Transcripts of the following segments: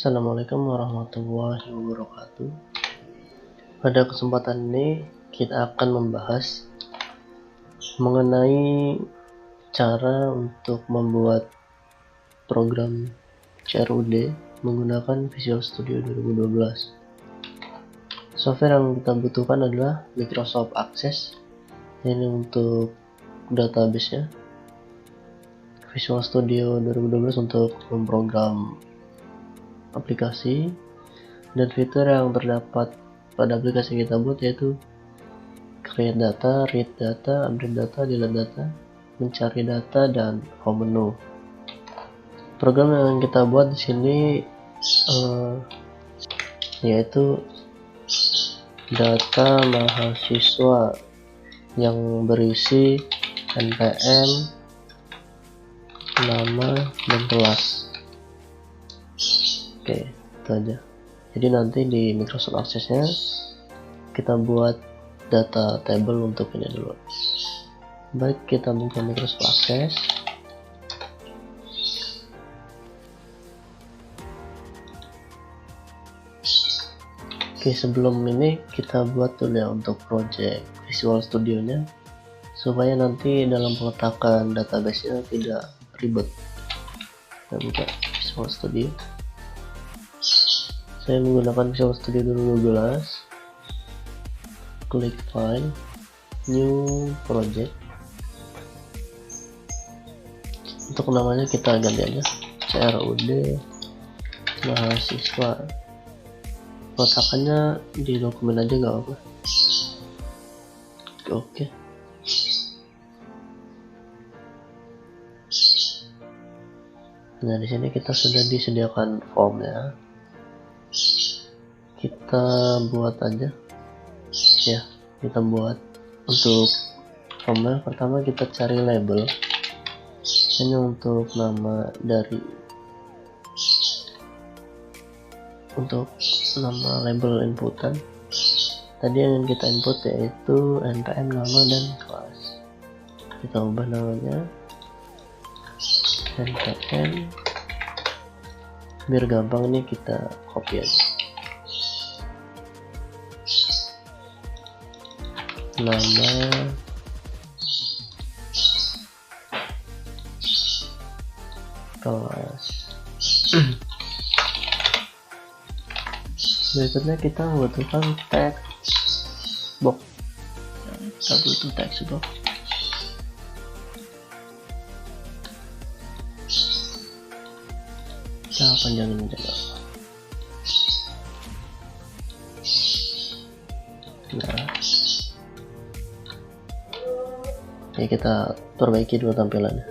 Assalamualaikum warahmatullahi wabarakatuh. Pada kesempatan ini kita akan membahas mengenai cara untuk membuat program CRUD menggunakan Visual Studio 2012. Software yang kita butuhkan adalah Microsoft Access, ini untuk database-nya, Visual Studio 2012 untuk memprogram aplikasi, dan fitur yang terdapat pada aplikasi yang kita buat yaitu create data, read data, update data, delete data, mencari data, dan home menu. Program yang kita buat di sini yaitu data mahasiswa yang berisi NPM, nama, dan kelas. Oke, itu aja. Jadi nanti di Microsoft Access-nya kita buat data table untuk ini dulu. Baik, kita buka Microsoft Access. Oke, sebelum ini kita buat dulu ya untuk project Visual Studio-nya supaya nanti dalam peletakan database-nya tidak ribet. Kita buka Visual Studio. Saya menggunakan Visual Studio 2012. Klik File, New Project. Untuk namanya kita ganti aja CRUD mahasiswa. Peletakannya di dokumen aja nggak apa. Oke. Nah, di sini kita sudah disediakan form ya. Kita buat aja ya, kita buat untuk formnya. Pertama kita cari label, ini untuk nama dari label inputan. Tadi yang kita input yaitu NPM, nama, dan kelas. Kita ubah namanya NPM biar gampang, nih kita copy aja nama, kelas. Berikutnya kita membutuhkan text box. Kita butuh text box. Kita panjangin aja nggak apa. Nah, ini kita perbaiki dulu tampilannya.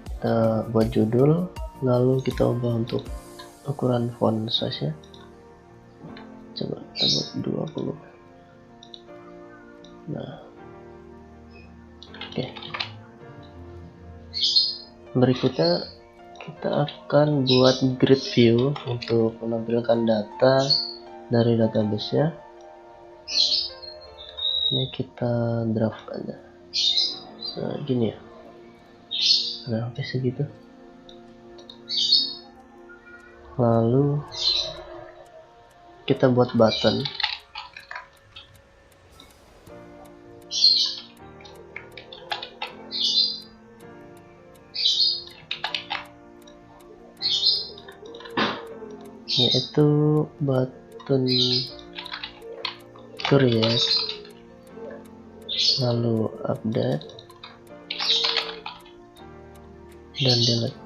Kita buat judul, lalu kita ubah untuk ukuran font size nya. Coba kita buat 20. Nah, oke. Berikutnya kita akan buat grid view untuk menampilkan data dari database-nya. Ini kita draft aja gini ya. Nah, oke, segitu. Lalu kita buat button. Yaitu button create, lalu update, dan delete.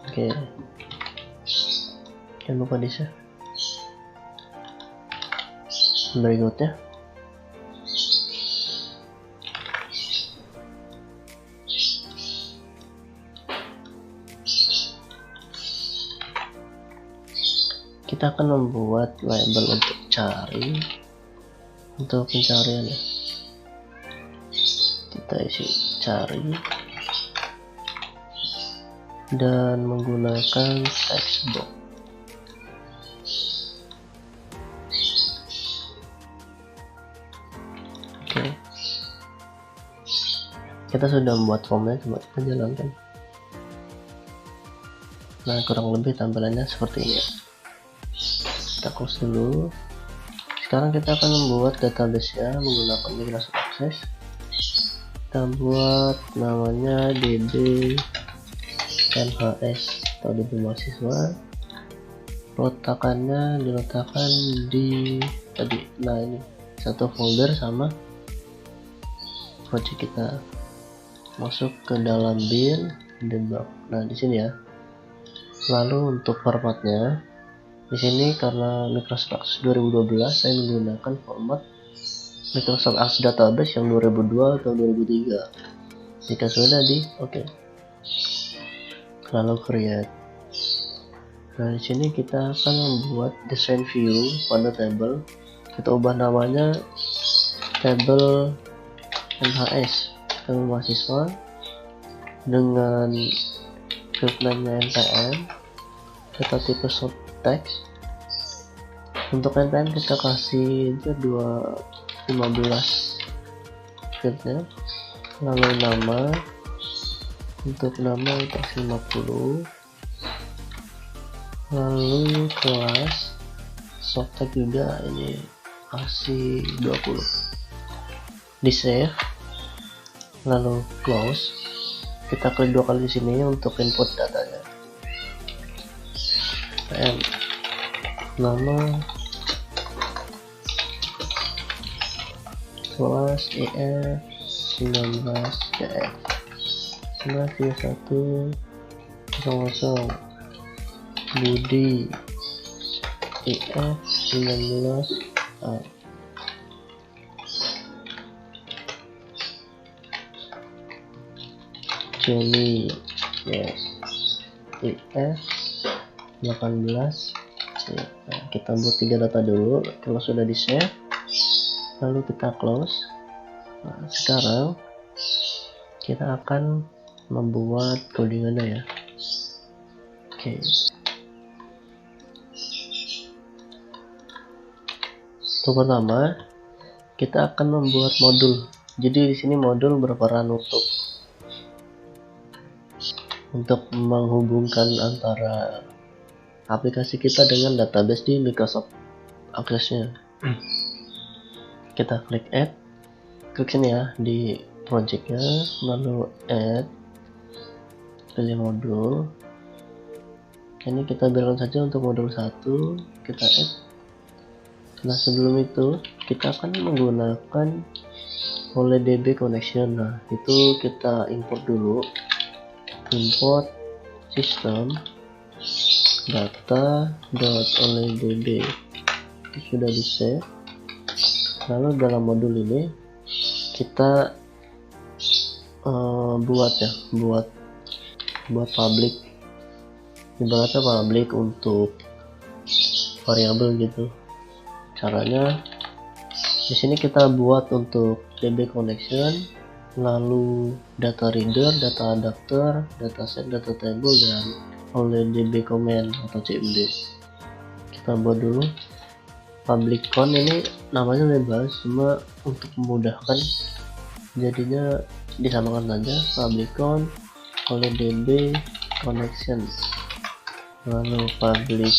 Oke, jangan lupa di save. Berikutnya kita akan membuat label untuk cari, untuk pencarian ya. Kita isi cari dan menggunakan text box. Oke, kita sudah membuat formnya, coba kita jalankan. Nah, kurang lebih tampilannya seperti ini. Kita close dulu. Sekarang kita akan membuat database nya menggunakan Microsoft Access. Kita buat namanya DB MHS atau DB mahasiswa. Letakannya diletakkan di tadi. Nah, ini satu folder sama project kita. Masuk ke dalam bin debug. Nah, di sini ya. Lalu untuk formatnya, di sini karena Microsoft Access 2012 saya menggunakan format Microsoft Access Database yang 2002 atau 2003. Jika sudah di oke. Lalu create. Nah, di sini kita akan membuat desain view pada table. Kita ubah namanya table MHS, table mahasiswa, dengan field name-nya npm. Kita tipe soft text. Untuk npm kita kasih 215 fieldnya. Lalu nama, untuk nama kita kasih 50. Lalu kelas soft text juga ini kasih 20. Di save, lalu close. Kita klik 2 kali di sini untuk input datanya. Nama, kelas EF 19 DF 931 00 Budi EF 19 A. Jenny yes EF 18 C. Nah, kita buat 3 data dulu. Kalau sudah di save, lalu kita close. Nah, sekarang kita akan membuat codingannya ya. Oke. Untuk pertama, kita akan membuat modul. Jadi di sini modul berperan untuk menghubungkan antara aplikasi kita dengan database di Microsoft Access-nya. Kita klik add, klik sini ya di project-nya, lalu add, pilih modul. Ini kita biarkan saja untuk modul 1, kita add. Nah, sebelum itu kita akan menggunakan OnlyDB connection. Nah, itu kita import dulu. Import system data.onlydb. Itu sudah di save. Lalu dalam modul ini kita buat public, ibaratnya public untuk variabel gitu. Caranya di sini kita buat untuk DB connection, lalu data reader, data adapter, dataset, data table, dan OnlyDB command atau CMD. Kita buat dulu public con, ini namanya bebas, cuma untuk memudahkan jadinya disamakan saja public con OnlyDB connection. Lalu public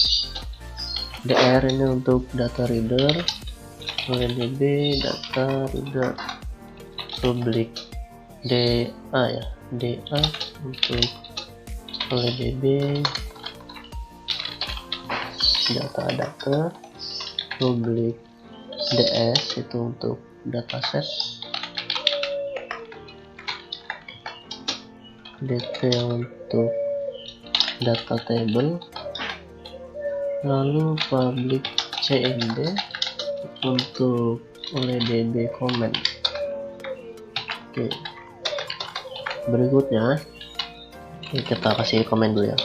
dr ini untuk data reader, OnlyDB data reader. Public DA ya, DA untuk OnlyDB data adapter. Public DS itu untuk dataset. DT untuk data table. Lalu public CMD untuk OnlyDB comment. Oke. Berikutnya kita kasih komen dulu ya.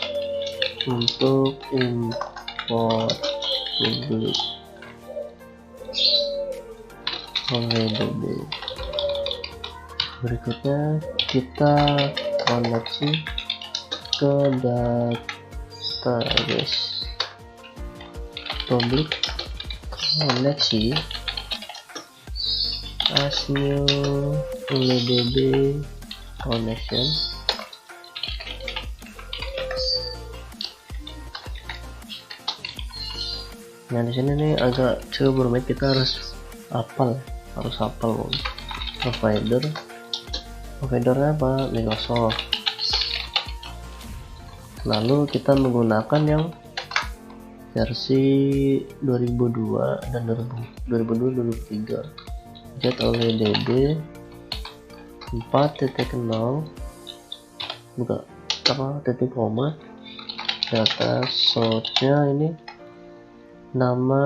Untuk import public OnlyDB. Berikutnya kita koneksi ke database. Public koneksi as new OnlyDB connection. Nah di sini nih agak cukup rumit, kita harus hafal providernya apa, Microsoft. Lalu kita menggunakan yang versi 2002 dan 2003. Jet oleh DB 4.0 buka apa titik koma, data source-nya ini nama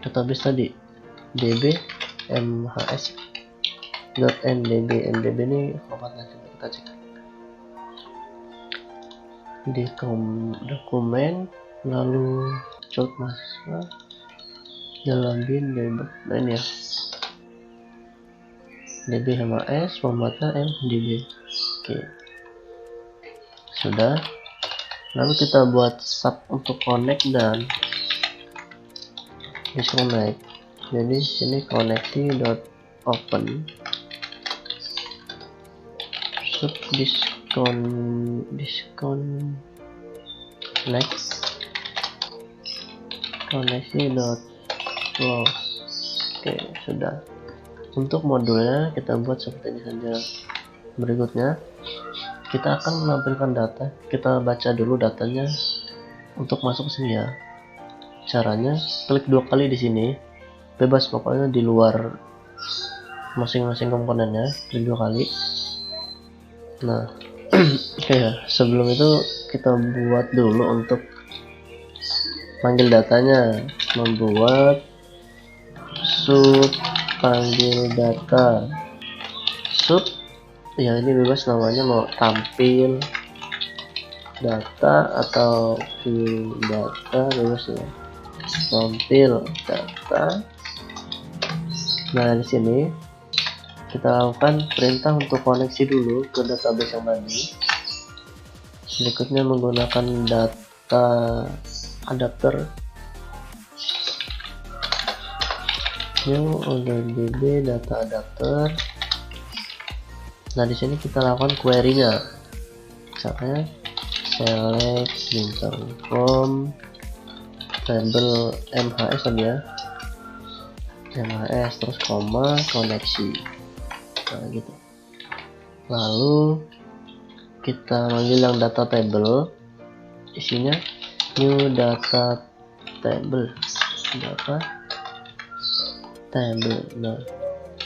database tadi db mhs.ndb. ndb ini formatnya, coba kita cek di dokumen, lalu code mahasiswa dalam bin debug. Nah ini ya, db mhs, formatnya mdb. Oke, sudah. Lalu kita buat sub untuk connect dan disconnect. Jadi sini connecti.open sub disconnect connecti.close. Oke, sudah. Untuk modulnya kita buat seperti ini saja. Berikutnya kita akan menampilkan data. Kita baca dulu datanya untuk masuk ke sini ya. Caranya klik 2 kali di sini, bebas pokoknya di luar masing-masing komponennya, klik 2 kali. Nah oke ya, sebelum itu kita buat dulu untuk panggil datanya, membuat sub panggil data. Sub ya ini bebas namanya, mau tampil data atau view data, bebas ya, tampil data. Nah di sini kita lakukan perintah untuk koneksi dulu ke database yang tadi. Berikutnya menggunakan data adapter new ODB data adapter. Nah di sini kita lakukan query-nya, misalnya select bintang from table mhs tadi ya, mhs terus koma koneksi. Nah gitu. Lalu kita manggil yang data table, isinya new data table. Nah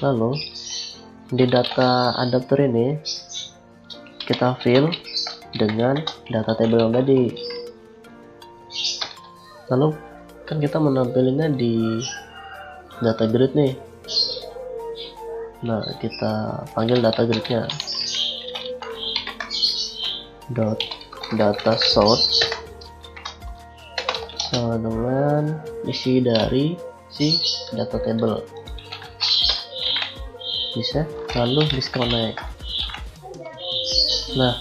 lalu di data adapter ini kita fill dengan data table yang tadi. Lalu kan kita menampilinnya di data grid nih. Nah kita panggil data gridnya data source sama dengan isi dari si data table, bisa. Lalu disconnect. Nah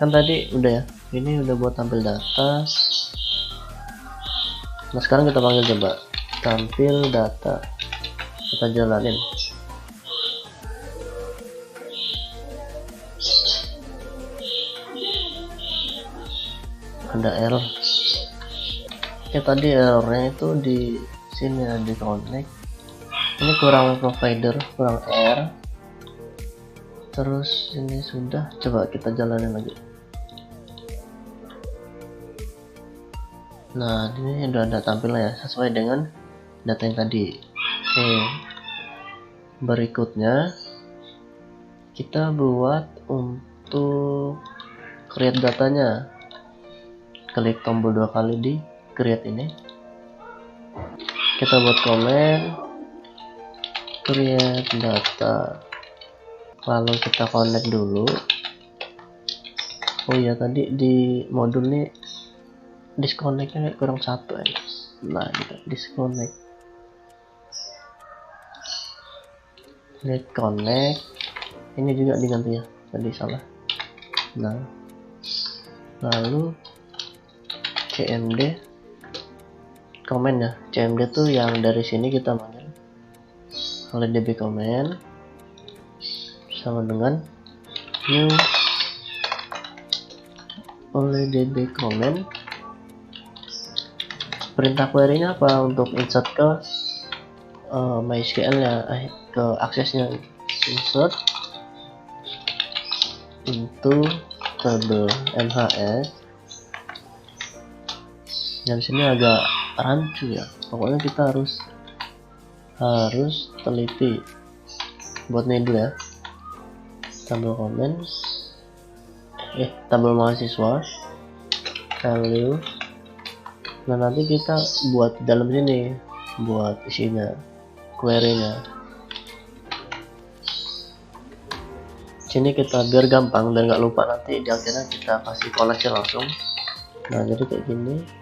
kan tadi udah ya, ini udah buat tampil data. Nah sekarang kita panggil, coba tampil data, kita jalanin. Ada error. Oke, tadi errornya itu di sini ya, di connect. Ini kurang provider, kurang R. Terus ini sudah, coba kita jalanin lagi. Nah ini udah ada tampilnya ya, sesuai dengan data yang tadi. Oke, berikutnya kita buat untuk create datanya. Klik tombol 2 kali di create ini, kita buat comment create data, lalu kita connect dulu. Oh iya, tadi di modul nih disconnectnya kurang 1 ya. Nah gitu, disconnect, klik connect, ini juga diganti ya, tadi salah. Nah lalu cmd comment ya, cmd tuh yang dari sini kita manggil oleh db comment sama dengan new oleh db comment perintah query-nya apa? Untuk insert ke MySQL nya, ke aksesnya. Insert into table MHS. Dan sini agak rancu ya, pokoknya kita harus teliti buatnya dulu ya. Tabel komen, tabel mahasiswa value. Nah nanti kita buat dalam sini, buat isinya, query-nya. Sini kita biar gampang dan nggak lupa, nanti di akhirnya kita kasih koleksi langsung. Nah jadi kayak gini.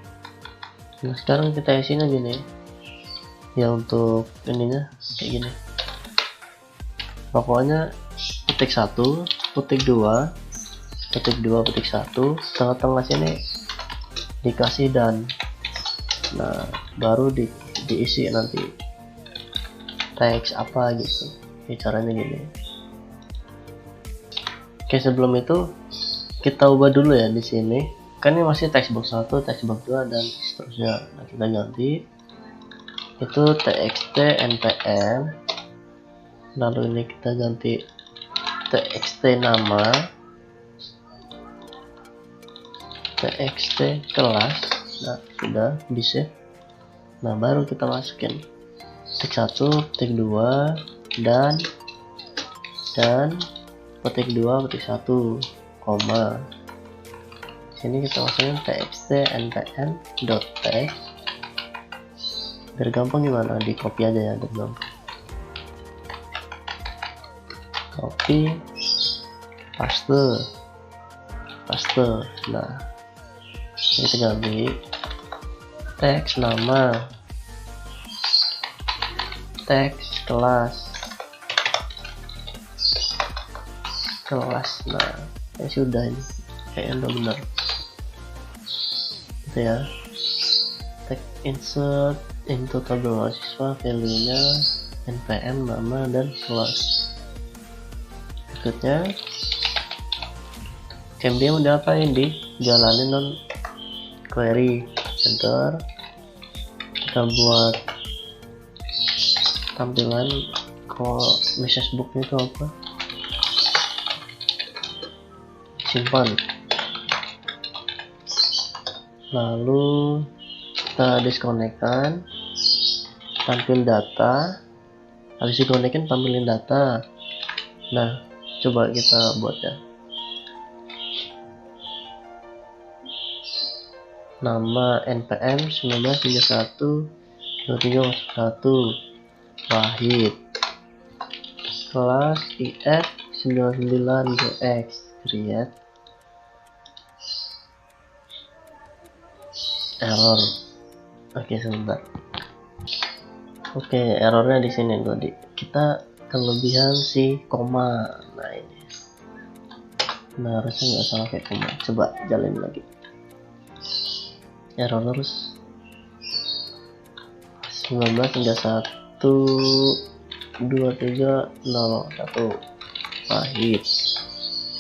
Nah sekarang kita isinya gini ya, untuk ininya kayak gini, pokoknya petik 1, petik 2, petik 2, petik 1, tengah-tengah sini dikasih dan. Nah baru diisi nanti teks apa gitu ya, caranya gini. Oke, sebelum itu kita ubah dulu ya di sini. Kan ini masih textbox 1, textbox 2 dan seterusnya. Nah, kita ganti itu txt npm, lalu ini kita ganti txt nama, txt kelas. Nah sudah di save. Nah baru kita masukin petik 1, petik 2 dan petik 2, petik 1, koma. Sini kita masukin txt npm dot text. Biar gampang gimana, di copy aja ya, biar gampang. Copy, paste. Nah kita ganti teks nama, teks kelas. Nah ya sudah, ini kayaknya udah benar gitu ya. Tag insert into tabel mahasiswa, value nya npm, nama dan kelas. Berikutnya dia udah apain, di jalanin non query. Enter, kita buat tampilan message booknya itu apa, simpan. Lalu kita disconnectkan, tampil data, habis disconnectin tampilin data. Nah coba kita buat ya, nama npm 19312301 Wahid, kelas if 99gx, create error. Oke sebentar. Oke, errornya di sini tadi kita kelebihan si koma. Nah ini, nah harusnya nggak salah kayak koma. Coba jalin lagi, error terus. 19312301 Wahid,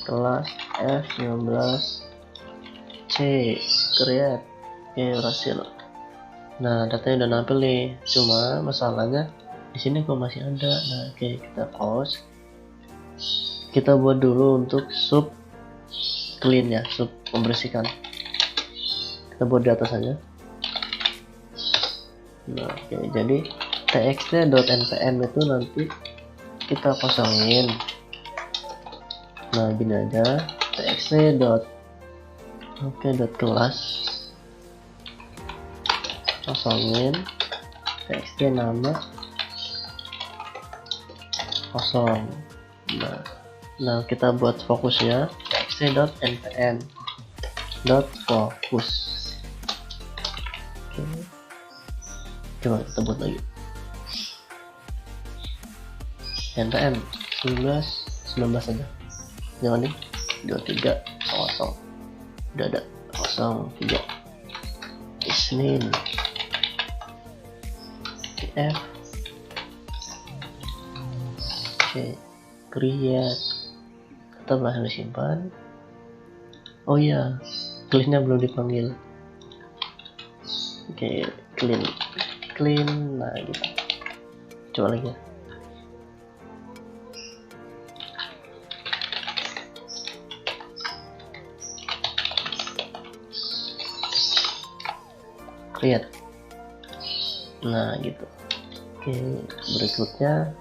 kelas F19C, create. Oke, berhasil. Nah datanya udah nampil nih, cuma masalahnya di sini kok masih ada. Nah oke, kita close. Kita buat dulu untuk sub clean ya, sub membersihkan. Kita buat di atas aja. Nah oke, jadi txt.npm itu nanti kita kosongin. Nah gini aja, txt.kelas kosongin, txt nama kosong. Nah kita buat fokusnya txt.npm .focus. Oke, coba kita buat lagi npm 19 aja, jangan nih 23 kosong, udah ada 03 isnin f. Oke, create, kita berhasil disimpan. Oh iya, tulisnya belum dipanggil. Oke, clean. Nah gitu, coba lagi ya. Create. Nah gitu. Oke, berikutnya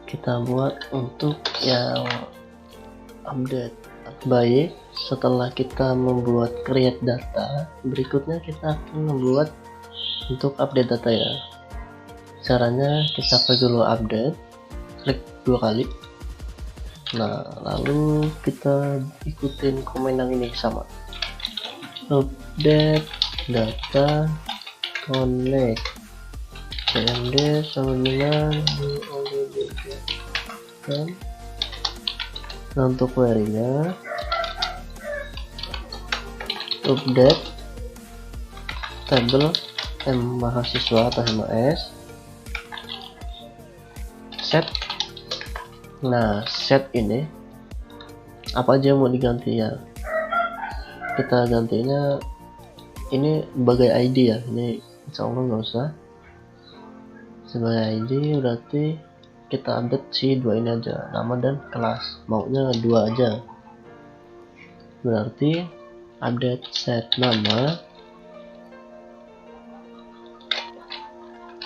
kita buat untuk yang update. Baik, setelah kita membuat create data, berikutnya kita akan membuat untuk update data ya. Caranya kita klik dulu update, klik 2 kali. Nah, lalu kita ikutin komen yang ini sama. Update data connect cmd sama dengan kan. Nah, untuk query-nya update table mahasiswa atau MS set. Nah, set ini apa aja yang mau diganti ya, kita gantinya ini sebagai ID ya. Ini insya Allah nggak usah sebagai ID, berarti kita update si 2 ini aja, nama dan kelas, maunya 2 aja. Berarti update set nama.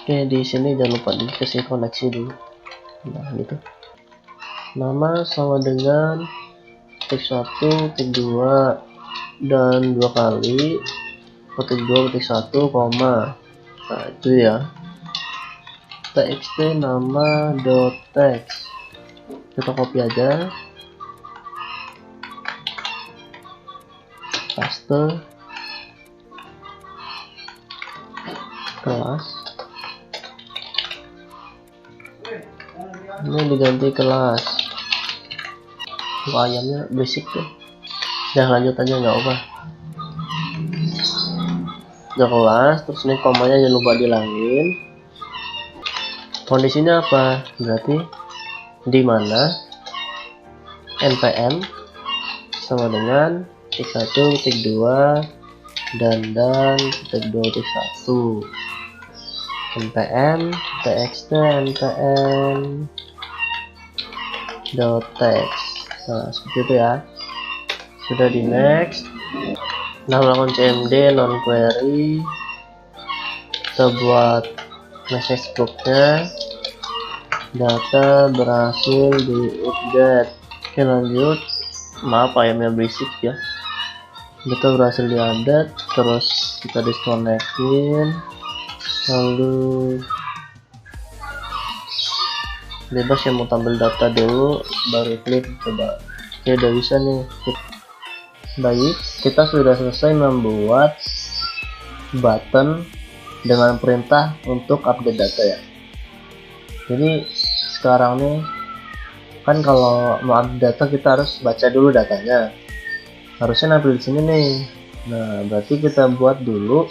Oke, di sini jangan lupa dikasih koneksi dulu. Nah gitu, nama sama dengan tik 1 tik 2 dan 2 kali ketik 2 ketik 1 koma. Nah itu ya, txt nama dot text, kita copy aja, paste, kelas, ini diganti kelas. Ayamnya basic tuh, udah lanjut aja nggak apa. Udah kelas, terus ini komanya jangan lupa dihilangin. Kondisinya apa? Berarti di mana npm sama dengan tik 1 tik 2 dan tik 2 tik 1 npm txt npm dot text. Nah seperti itu ya. Sudah di next. Nah, melakukan cmd non query, kita buat message box-nya, data berhasil di update. Oke lanjut, maaf ayamnya berisik ya. Data berhasil di update, terus kita disconnectin, lalu bebas yang mau tampil data dulu baru klik coba. Oke udah bisa nih. Baik, kita sudah selesai membuat button dengan perintah untuk update data ya. Jadi sekarang nih kan kalau mau update data kita harus baca dulu datanya, harusnya nampil di sini nih. Nah berarti kita buat dulu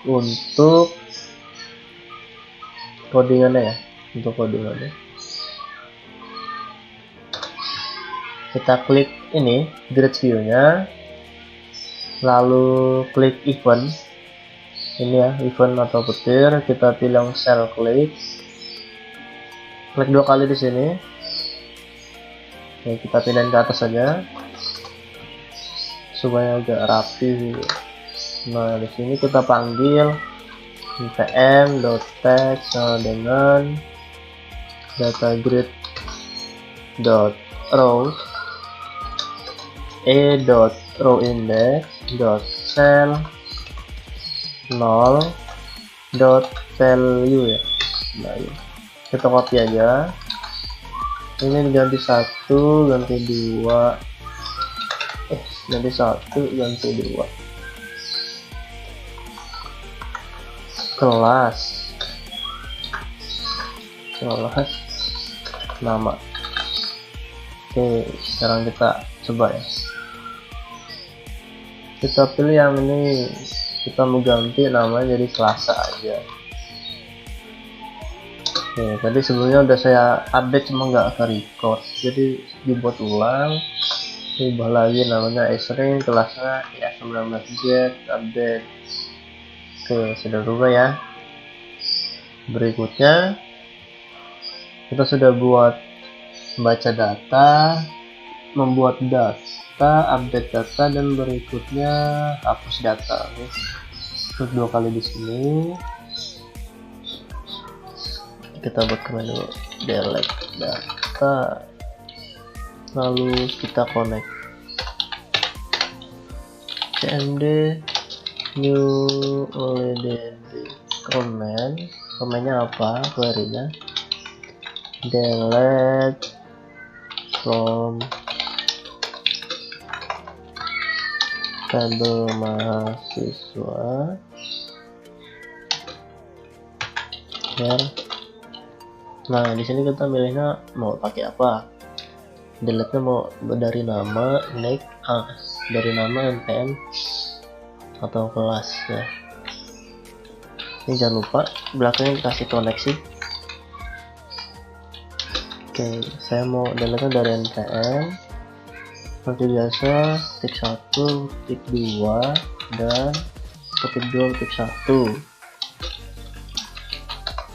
untuk codingannya ya. Untuk codingannya kita klik ini grid view nya, lalu klik event ini ya, event atau petir, kita pilih cell klik 2 kali di sini. Oke, kita pindahin ke atas saja supaya agak rapi. Nah di sini kita panggil npm.text sama dengan data grid dot row row index cell 0 value ya. Nah, kita copy aja, ini diganti 1 ganti 2 ganti 1 ganti 2 kelas nama. Oke sekarang kita coba ya, kita pilih yang ini, kita mau ganti namanya jadi Selasa aja. Oke, tadi sebelumnya udah saya update cuma nggak ke record, jadi dibuat ulang, ubah lagi namanya string, kelasnya ya 19Z update. Oke, sudah berubah ya. Berikutnya kita sudah buat baca data, membuat data, update data, dan berikutnya hapus data. Oke. Klik 2 kali di sini. Kita buat command dulu, delete data, lalu kita connect cmd new ledd commandnya apa, query-nya delete from tabel mahasiswa ya. Nah, di sini kita milihnya mau pakai apa. Delete-nya mau dari nama, nick, dari nama, npm, atau kelas ya. Ini jangan lupa belakangnya dikasih koneksi. Oke, saya mau delete-nya dari npm. Seperti biasa, ketik 1, ketik 2, dan ketik 2, ketik 1.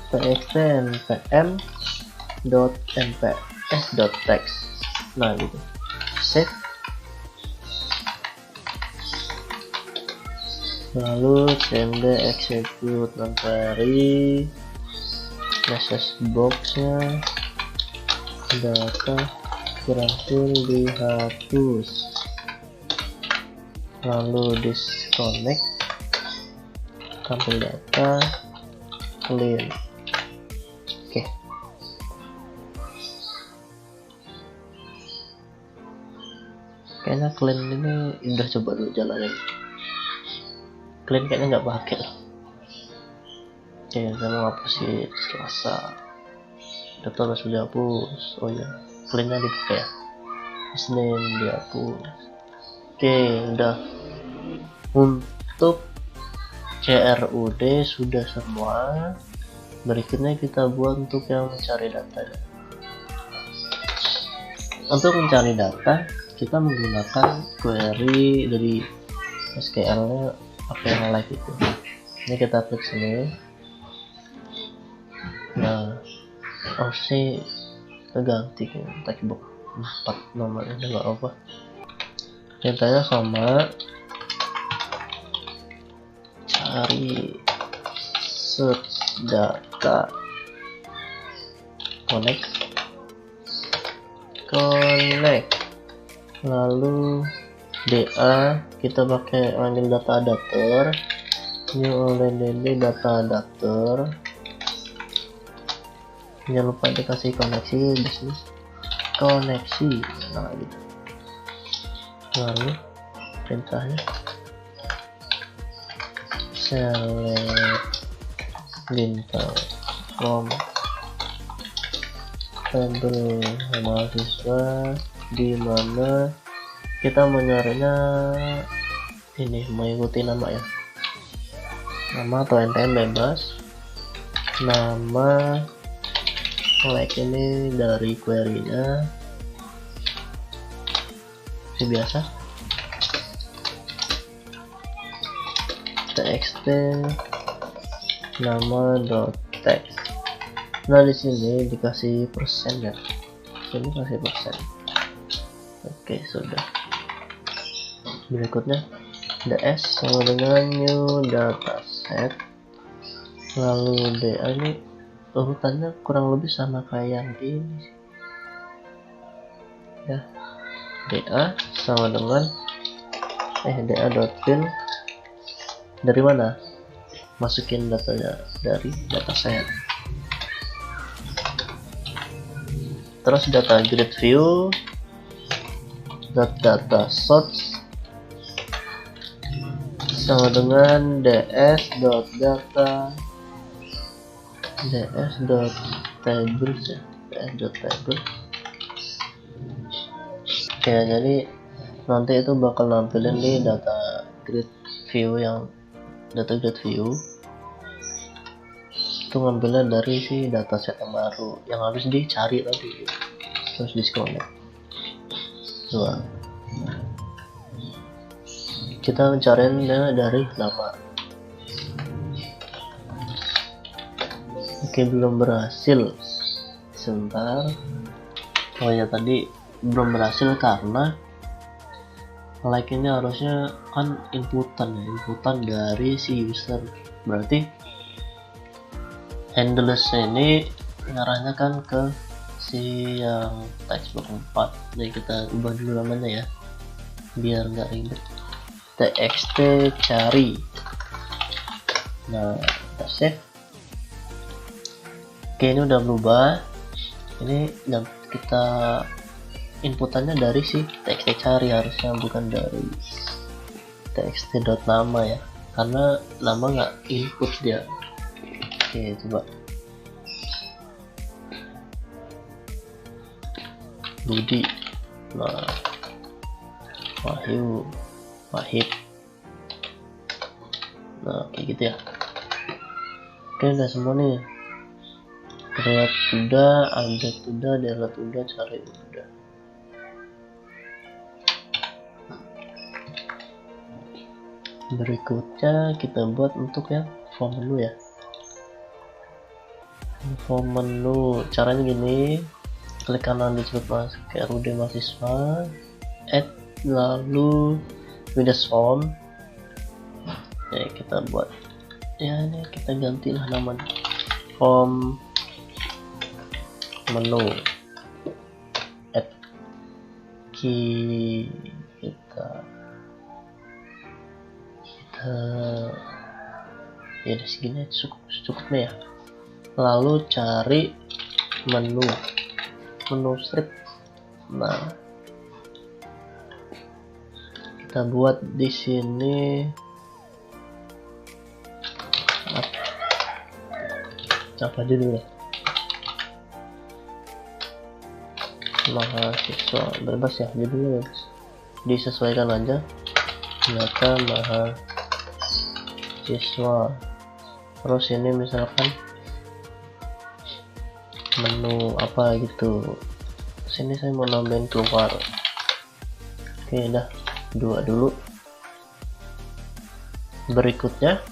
txt npm.nps.text. Nah gitu, save, lalu cmd execute non-query, message box-nya data berhasil dihapus, lalu disconnect, tampil data clean. Oke. Kayaknya clean ini udah coba dulu jalanin. Clean kayaknya nggak pakai loh. Oke, saya mau hapus sih Selasa. Data harus dihapus. Oh ya, cleannya dipakai ya. Senin dihapus. Oke, udah. Untuk CRUD sudah semua. Berikutnya kita buat untuk yang mencari data. Untuk mencari data, kita menggunakan query dari SQL-nya API itu. Ini kita klik sini. Nah, opsi kita ganti ke textbook 4 nomornya, nggak apa. Perintahnya sama, cari search data, connect, lalu DA kita pakai panggil data adapter, new ledd data adapter. Jangan lupa dikasih koneksi di sini, koneksi, nah gitu. Lalu perintahnya select bintang from tabel mahasiswa, di mana kita mencarinya ini mengikuti nama ya, nama atau npm bebas, nama like ini dari query-nya seperti biasa, txt nama.text. Nah di sini dikasih persen ya, sini kasih persen. Oke, sudah. Berikutnya ds sama dengan new dataset, lalu da ini urutannya kurang lebih sama kayak yang ini ya. Da sama dengan da.fill dari mana, masukin datanya dari dataset. Terus data grid view, data source sama dengan ds.data ds.tables ya, ds.table. Oke, jadi nanti itu bakal nampilin di data grid view, yang data grid view itu ngambilnya dari si dataset yang baru yang harus dicari tadi, terus disconnect. Dua, kita mencarinya dari nama. Oke, belum berhasil. Sebentar. Oh ya, tadi belum berhasil karena like ini harusnya kan inputan dari si user. Berarti handlers ini ngarahnya kan ke si yang textbook 4. Jadi kita ubah dulu namanya ya, biar nggak ribet. txt cari. Nah, kita save. Oke, ini udah berubah. Ini yang kita inputannya dari si txt cari, harusnya bukan dari txt.nama ya, karena nama nggak input dia. Oke, coba Budi, nah Wahyu, Wahid, nah kayak gitu ya. Oke, udah semua nih. Create udah, update udah, delete udah, cari udah. Berikutnya kita buat untuk yang form menu ya. Form menu caranya gini, klik kanan di cepet RUD mahasiswa, add, lalu Windows Form. Ya, kita buat ya, ini kita gantilah namanya form menu, add key, kita ya udah segini cukupnya ya. Lalu cari menu strip. Nah, kita buat di sini apa dulu ya, mahasiswa, bebas ya judulnya, bebas disesuaikan aja, data mahasiswa. Terus ini misalkan menu apa gitu, sini saya mau nambahin keluar. Oke, dah 2 dulu. Berikutnya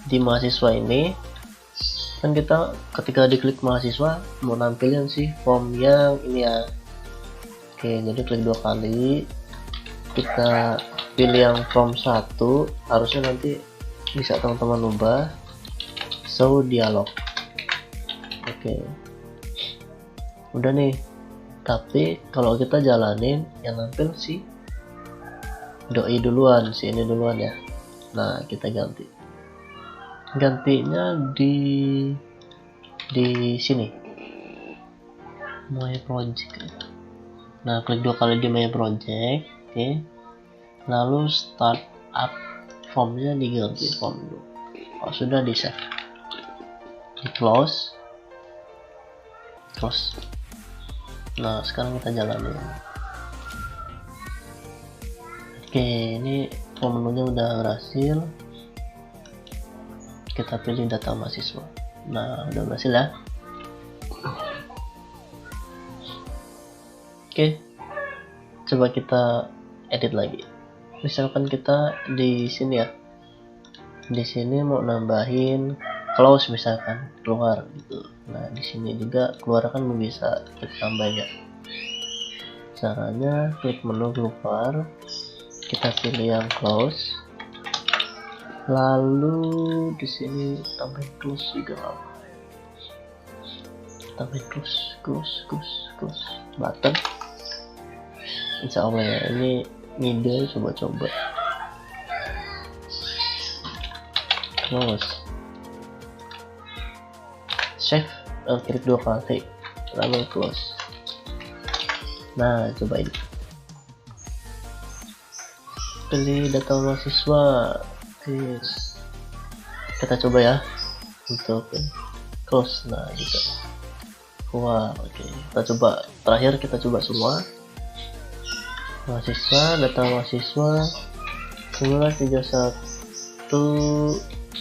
di mahasiswa ini kan kita ketika diklik mahasiswa mau nampilin si form yang ini ya. Oke, jadi klik 2 kali, kita pilih yang form 1, harusnya nanti bisa teman-teman ubah show dialog. Oke, udah nih. Tapi kalau kita jalanin yang nampil si doi duluan, si ini duluan ya. Nah, kita gantinya di sini, my project. Nah, klik 2 kali di my project. Oke, lalu start up formnya diganti form dulu. Oh, sudah di save, di close. Nah, sekarang kita jalanin. Oke, ini form menunya udah berhasil. Kita pilih data mahasiswa. Nah, udah berhasil ya. Oke, coba kita edit lagi. Misalkan kita di sini ya, di sini mau nambahin close misalkan, keluar gitu. Nah, di sini juga keluar kan bisa klik tambahnya. Caranya klik menu keluar, kita pilih yang close, lalu di sini tambahin close juga, tambahin close button. Insya Allah ya, ini ngide, coba close, save, klik 2 kali, lalu close. Nah, coba ini, pilih data mahasiswa. Yes. Kita coba ya untuk close. Nah, gitu. Wah, oke. Kita coba terakhir, kita coba semua mahasiswa, data mahasiswa 1931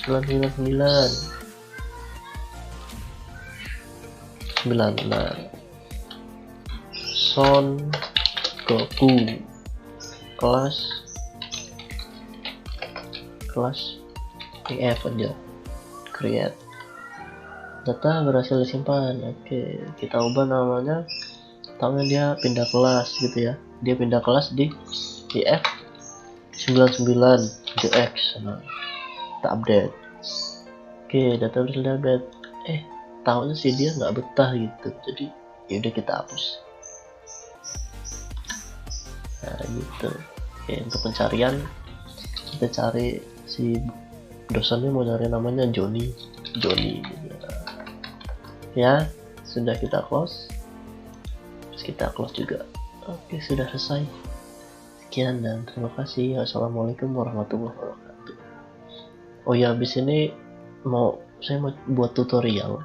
9. Nah, Son Goku kelas EF aja, create data berhasil disimpan. Oke, kita ubah namanya, tahunya dia pindah kelas gitu ya, dia pindah kelas di F99 DX. Nah, kita update. Oke, data berhasil diupdate. Tahunya sih dia nggak betah gitu, jadi yaudah kita hapus. Nah gitu. Oke, untuk pencarian kita cari si dosennya, mau cari namanya Joni ya. Sudah kita close, terus kita close juga. Oke, sudah selesai. Sekian dan terima kasih. Assalamualaikum warahmatullahi wabarakatuh. Oh ya, habis ini saya mau buat tutorial.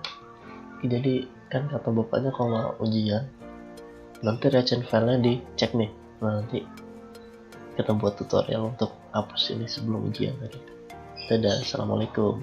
Jadi kan kata bapaknya kalau ujian nanti recent filenya dicek nih. Nah, nanti kita buat tutorial untuk hapus ini sebelum ujian tadi. Dadah, assalamualaikum.